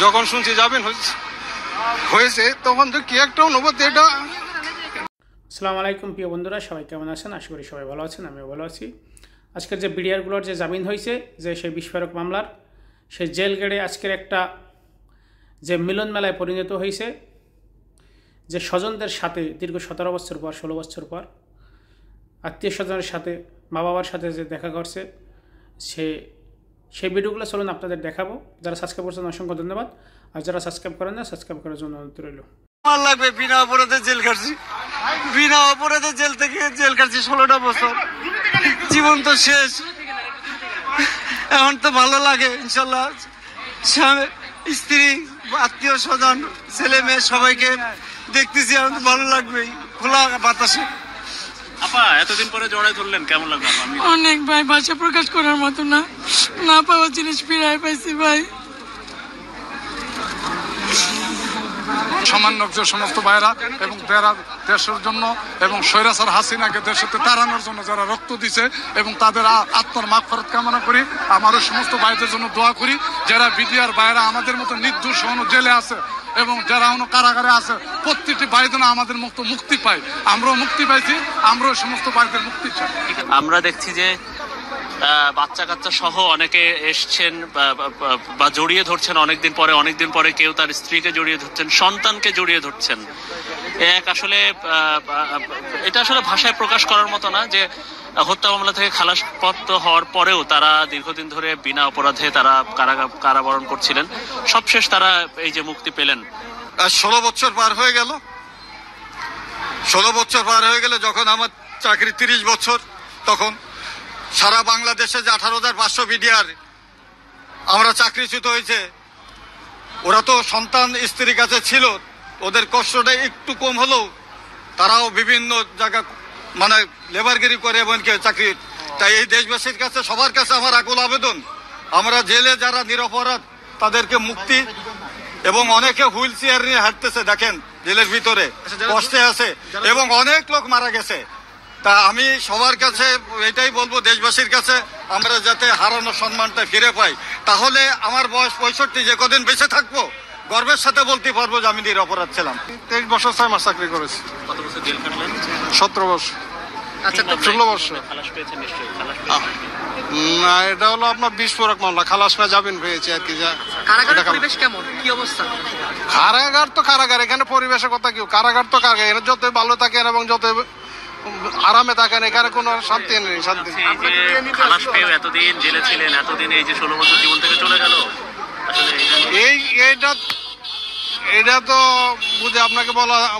যখন শুনছি যাবেন হয়েছে তখন তো কি একটা অনুভূতি এটা। আসসালামু আলাইকুম প্রিয় বন্ধুরা, সবাই কেমন আছেন? আশা করি সবাই ভালো আছেন, আমিও ভালো আছি। আজকের যে বিডিআরগুলোর যে জামিন হয়েছে, যে সেই বিস্ফোরক মামলার সেই জেল গেটে আজকের একটা যে মিলন মেলায় পরিণত হয়েছে, যে স্বজনদের সাথে দীর্ঘ 17 বছর পর 16 বছর পর আত্মীয় স্বজনের সাথে মা বাবার সাথে যে দেখা করছে, সেই ভিডিওগুলো চলুন আপনাদের দেখাবো। যারা সাবস্ক্রাইব করছেন অসংখ্য ধন্যবাদ, আর যারা সাবস্ক্রাইব করেন না সাবস্ক্রাইব করার জন্য অনুরোধ রইল। আমার লাগবে বিনা অপরাধে জেল কাটছি, বিনা অপরাধে জেল থেকে জেল কাটছি 16টা বছর। জীবন তো শেষ, এখন তো ভালো লাগে ইনশাল্লাহ। স্ত্রী, আত্মীয় স্বজন, ছেলে মেয়ে সবাইকে দেখতেছি, এখন তো ভালো লাগবেই খোলা বাতাসে। আপা এতদিন পরে জড়াই ধরলেন, কেমন লাগলো? অনেক ভাই, ভাষা প্রকাশ করার মতো না, না পাওয়া জিনিস ফিরাই পাইছি ভাই। সামান্য যে সমস্ত ভাইরা এবং দেশের জন্য এবং স্বৈরাচার হাসিনাকে দেশেতে তাড়ানোর জন্য যারা রক্ত দিছে এবং তাদের আত্মার মাগফিরাত কামনা করি। আমারও সমস্ত ভাইদের জন্য দোয়া করি, যারা বিডিআর ভাইরা আমাদের মতো নির্দোষ জেলে আছে এবং যারা কারাগারে আছে, প্রত্যেকটি ভাই যেন আমাদের মতো মুক্তি পায়। আমরাও মুক্তি পাইছি, আমরাও সমস্ত ভাইদের মুক্তি চাই। আমরা দেখছি যে বাচ্চা কাচ্চা সহ অনেকে এসছেন বা জড়িয়ে ধরছেন অনেকদিন পরে কেউ তার স্ত্রীকে জড়িয়ে ধরছেন, সন্তানকে জড়িয়ে ধরছেন। এটা আসলে ভাষায় প্রকাশ করার মতো না যে হত্যা মামলা থেকে খালাসপ্রাপ্ত হওয়ার পরেও তারা দীর্ঘদিন ধরে বিনা অপরাধে তারা কারাবরণ করছিলেন। সবশেষ তারা এই যে মুক্তি পেলেন। 16 বছর পার হয়ে গেল। 16 বছর পার হয়ে গেলে যখন আমার চাকরি 30 বছর, তখন সারা বাংলাদেশে যে 18,500 বিডিআর আমরা চাকরিচ্যুত হয়েছে, ওরা তো সন্তান স্ত্রীর কাছে ছিল, ওদের কষ্টটা একটু কম হলেও তারাও বিভিন্ন জায়গা মানে লেবারগিরি করে এমনকি চাকরি। তাই এই দেশবাসীর কাছে, সবার কাছে আমার আকুল আবেদন, আমরা জেলে যারা নিরপরাধ তাদেরকে মুক্তি, এবং অনেকে হুইল চেয়ার নিয়ে হাঁটতেছে দেখেন জেলের ভিতরে, কষ্টে আছে এবং অনেক লোক মারা গেছে। তা আমি সবার কাছে এটাই বলবো, দেশবাসীর কাছে, আমরা যাতে হারানো সম্মানটা ফিরে পাই। তাহলে আমার বয়স 65, যে কদিন বেঁচে থাকবো গর্বের সাথে বলতে পারবো যে আমি নিরপরাধ ছিলাম। 23 বছর 6 মাস চাকরি করেছি। কত বছর জেল কাটলেন? 17 বছর। আচ্ছা, 16 বছর। খালাস পেয়েছেন নিশ্চয়ই? না, এটা হলো আপনার বিস্ফোরক মামলা, খালাস না জামিন পেয়েছে আর কি। কারাগারের পরিবেশ কেমন, কি অবস্থা? কারাগার তো কারাগার, এখানে পরিবেশের কথা কি, কারাগার তো কারাগার, এখানে যত ভালো থাকেন এবং যত আরামে থাকেন, এখানে কোনো শান্তি নেই। শান্তি খালাস পেয়ে এতদিন জেলে ছিলেন, এতদিন এই যে 16 বছর জীবন থেকে চলে গেল, এটা তো বুঝে আপনাকে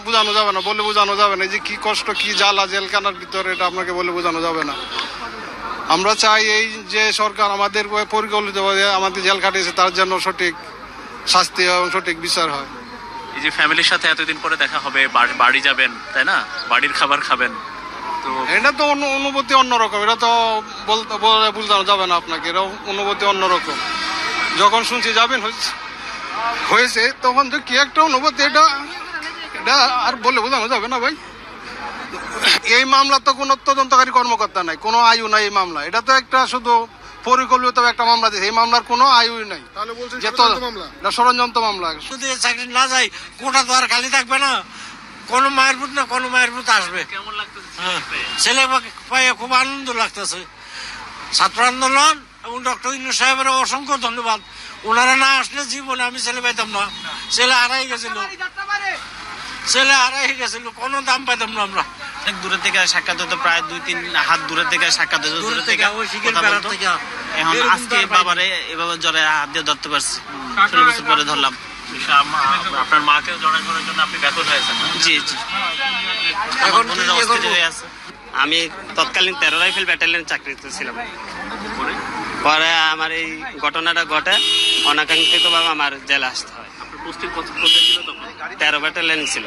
বোঝানো যাবে না, বলে বোঝানো যাবে না যে কি কষ্ট, কি জ্বালা জেলখানার ভিতরে, এটা আপনাকে বলে বোঝানো যাবে না। আমরা চাই এই যে সরকার আমাদের পরিকল্পিতভাবে আমাদের জেল খাটিয়েছে তার জন্য সঠিক শাস্তি এবং সঠিক বিচার হয়। এই যে ফ্যামিলির সাথে এতদিন পরে দেখা হবে, বাড়ি যাবেন, তাই না? বাড়ির খাবার খাবেন, তো এটা তো অনুভূতি অন্যরকম, এটা তো বলতে বোঝানো যাবে না আপনাকে, এটা অনুভূতি অন্যরকম। যখন শুনছি যাবেন হয়েছে তখন তো কি একটা অনুভূতি, এটা আর বলে বোঝানো যাবে না ভাই। এই মামলা তো কোনো তদন্তকারী কর্মকর্তা নাই, কোনো আয়ু নাই এই মামলা, এটা তো একটা শুধু পরিকল্পিত একটা মামলা দিয়েছে। এই মামলার কোনো আয়ুই নাই, এটা ষড়যন্ত্র মামলা। যদি চাকরি না যায় কোটা তো আর খালি থাকবে না, কোনো মায়ের পুত না কোনো মায়ের পুত আসবে। কেমন লাগতেছে? ছেলে পাইয়ে খুব আনন্দ লাগতেছে। ছাত্র আন্দোলন এবং ডক্টর ইনু সাহেবের অসংখ্য ধন্যবাদ। ওনারা না আসলে জীবনে আমি ছেলে পাইতাম না। ছেলে হারাই গেছিল, কোনো দাম পাইতাম না। আমরা অনেক দূরের থেকে সাক্ষাৎ হতো, প্রায় 2-3 হাত দূরের থেকে সাক্ষাৎ হতো, দূরের থেকে। এখন আজকে বাবারে এভাবে জড়ায় হাত দিয়ে ধরতে পারছি, 16 বছর পরে ধরলাম। আপনার মাকে জড়াই করার জন্য আপনি ব্যাকুল হয়েছেন? জি। এখন অস্থির হয়ে আছে। আমি তৎকালীন 13 রাইফেল ব্যাটালিয়ন চাকরিতে ছিলাম। পরে আমার এই ঘটনাটা ঘটে, অনাকাঙ্ক্ষিতভাবে আমার জেলে আসতে হয়। আপনার পোস্টিং কোথায় ছিল তখন? 13 ব্যাটালিয়ন ছিল।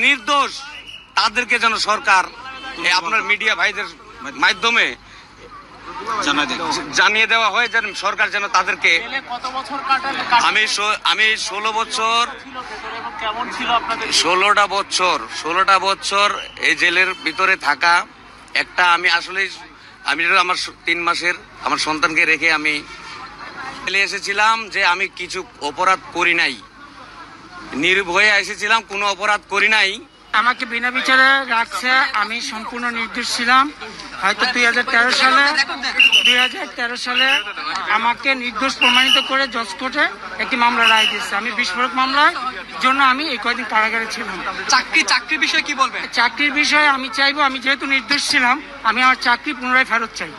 নির্দোষ তাদেরকে যেন সরকার আপনার মিডিয়া ভাইদের মাধ্যমে জানিয়ে দেওয়া হয়, যেন সরকার যেন তাদেরকে। আমি 16 বছর, 16টা বছর এই জেলের ভিতরে থাকা একটা। আমি আসলে আমার 3 মাসের আমার সন্তানকে রেখে আমি ফেলে এসেছিলাম যে আমি কিছু অপরাধ করি নাই, নির্ভয়ে এসেছিলাম, কোনো অপরাধ করি নাই। আমাকে বিনা বিচারে রাখছে, আমি সম্পূর্ণ নির্দোষ ছিলাম। হয়তো 2013 সালে আমাকে নির্দোষ প্রমাণিত করে জজ কোর্টে একটি মামলা রায় দিয়েছে। আমি বিস্ফোরক মামলার জন্য আমি এই কয়েকদিন কারাগারে ছিলাম। চাকরির বিষয়ে কি বলবেন? চাকরির বিষয়ে আমি চাইবো, আমি যেহেতু নির্দোষ ছিলাম, আমি আমার চাকরি পুনরায় ফেরত চাই।